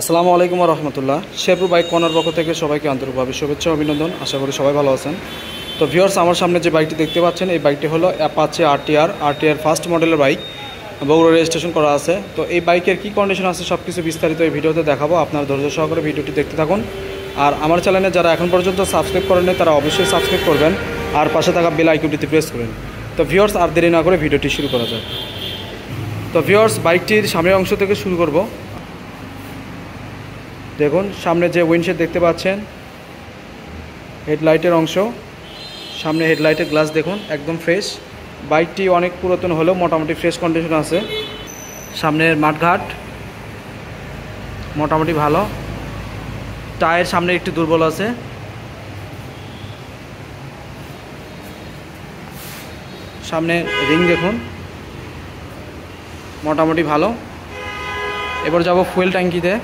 আসসালামু আলাইকুম ওয়া রাহমাতুল্লাহ। শেরপুর বাইক কর্নার পক্ষ থেকে সবাইকে আন্তরিকভাবে শুভেচ্ছা ও অভিনন্দন। আশা করি সবাই ভালো আছেন। তো ভিউয়ার্স, আমার সামনে যে বাইকটি দেখতে পাচ্ছেন এই বাইকটি হলো অ্যাপাচে আরটিআর ফার্স্ট মডেলের বাইক, বগুড়া রেজিস্ট্রেশন করা আছে। তো এই বাইকের কী কন্ডিশন আছে সব কিছু বিস্তারিত এই ভিডিওতে দেখাবো। আপনার ধৈর্য সহকারে ভিডিওটি দেখতে থাকুন। আর আমার চ্যানেলে যারা এখন পর্যন্ত সাবস্ক্রাইব করেননি তারা অবশ্যই সাবস্ক্রাইব করবেন আর পাশে থাকা বেল আইকনটিতে প্রেস করবেন। তো ভিউয়ার্স, আর দেরি না করে ভিডিওটি শুরু করা যায়। তো ভিউয়ার্স, বাইকটির সামনের অংশ থেকে শুরু করব। দেখুন সামনে যে উইন্ডশেড দেখতে পাচ্ছেন, হেডলাইটের অংশ, সামনে হেডলাইটের গ্লাস দেখুন একদম ফ্রেশ। বাইকটি অনেক পুরাতন হলেও মোটামুটি ফ্রেশ কন্ডিশন আছে। সামনের মাঠঘাট মোটামুটি ভালো। টায়ার সামনে একটু দুর্বল আছে। সামনে রিং দেখুন মোটামুটি ভালো। এবার যাব ফুয়েল ট্যাঙ্কিতে।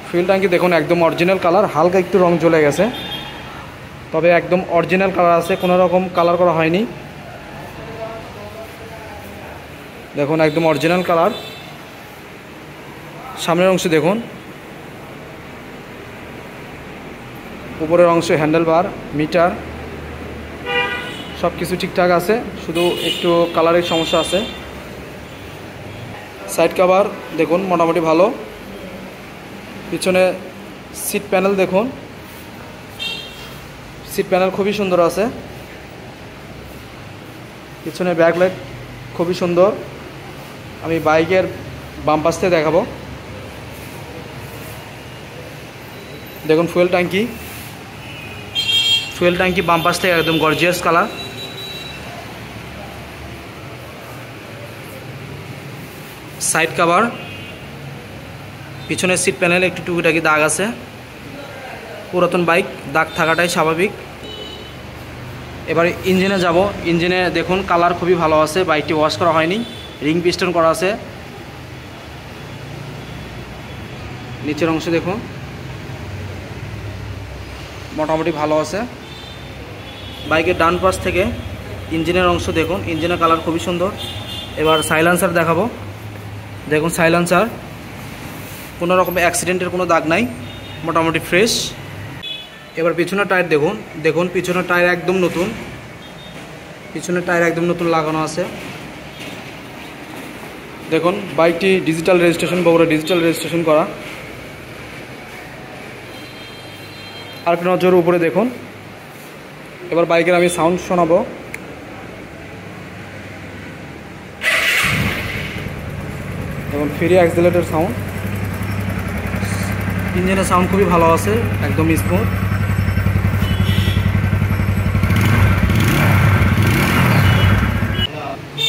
ফুয়েল ট্যাঙ্কি দেখুন একদম অরিজিনাল কালার, হালকা একটু রং চলে গেছে, তবে একদম অরিজিনাল কালার আছে, কোনো রকম কালার করা হয়নি। দেখুন একদম অরিজিনাল কালার। সামনের অংশ দেখুন, উপরের অংশ হ্যান্ডেল বার, মিটার সব কিছু ঠিকঠাক আছে, শুধু একটু কালারের সমস্যা আছে। সাইড কভার দেখুন মোটামুটি ভালো। পিছনে সিট প্যানেল দেখুন, সিট প্যানেল খুবই সুন্দর আছে। পিছনে ব্যাকলাইট খুবই সুন্দর। আমি বাইকের বাম পাশ থেকে দেখাবো। দেখুন ফুয়েল ট্যাঙ্কি বাম পাশ থেকে একদম গর্জিয়াস কালার। সাইড কভার, পিছনের সিট প্যানেলে একটু টুকিটাকি দাগ আছে। পুরাতন বাইক, দাগ থাকাটাই স্বাভাবিক। এবার ইঞ্জিনে যাব। ইঞ্জিনে দেখুন কালার খুবই ভালো আছে, বাইকটি ওয়াশ করা হয়নি, রিং পিস্টন করা আছে। নিচের অংশ দেখুন মোটামুটি ভালো আছে। বাইকের ডান পাশ থেকে ইঞ্জিনের অংশ দেখুন, ইঞ্জিনের কালার খুবই সুন্দর। এবার সাইলেন্সার দেখাবো। দেখুন সাইলেন্সার কোনো রকম অ্যাক্সিডেন্টের কোনো দাগ নাই, মোটামুটি ফ্রেশ। এবার পিছনের টায়ার দেখুন পিছনের টায়ার একদম নতুন, পিছনের টায়ার একদম নতুন লাগানো আছে। দেখুন বাইকটি digital registration, Bogura digital registration করা। আর নজর উপরে দেখুন। এবার বাইকের আমি সাউন্ড শোনাবো। দেখুন ফ্রি অ্যাক্সিলারেটর সাউন্ড, ইঞ্জিনের সাউন্ড খুবই ভালো আছে, একদম স্মুথ।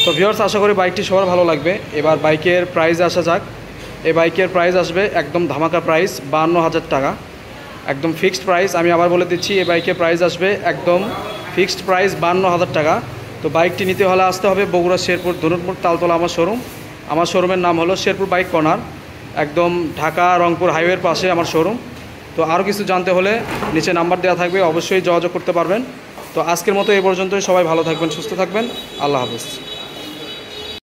তো ভিউয়ার্স, আশা করি বাইকটি সবার ভালো লাগবে। এবার বাইকের প্রাইস আসা যাক। এই বাইকের প্রাইস আসবে একদম ধামাকা প্রাইস 52,000 টাকা, একদম ফিক্সড প্রাইস। আমি আবার বলে দিচ্ছি, এই বাইকের প্রাইস আসবে একদম ফিক্সড প্রাইস 52,000 টাকা। তো বাইকটি নিতে হলে আসতে হবে বগুড়া শেরপুর ধনুটমোড় তালতলা আমার শোরুম। আমার শোরুমের নাম হলো শেরপুর বাইক কর্নার, একদম ঢাকা রংপুর হাইওয়ের পাশে আমার শোরুম। তো আরও কিছু জানতে হলে নিচে নাম্বার দেওয়া থাকবে, অবশ্যই যোগাযোগ করতে পারবেন। তো আজকের মতো এই পর্যন্তই। সবাই ভালো থাকবেন, সুস্থ থাকবেন। আল্লাহ হাফেজ।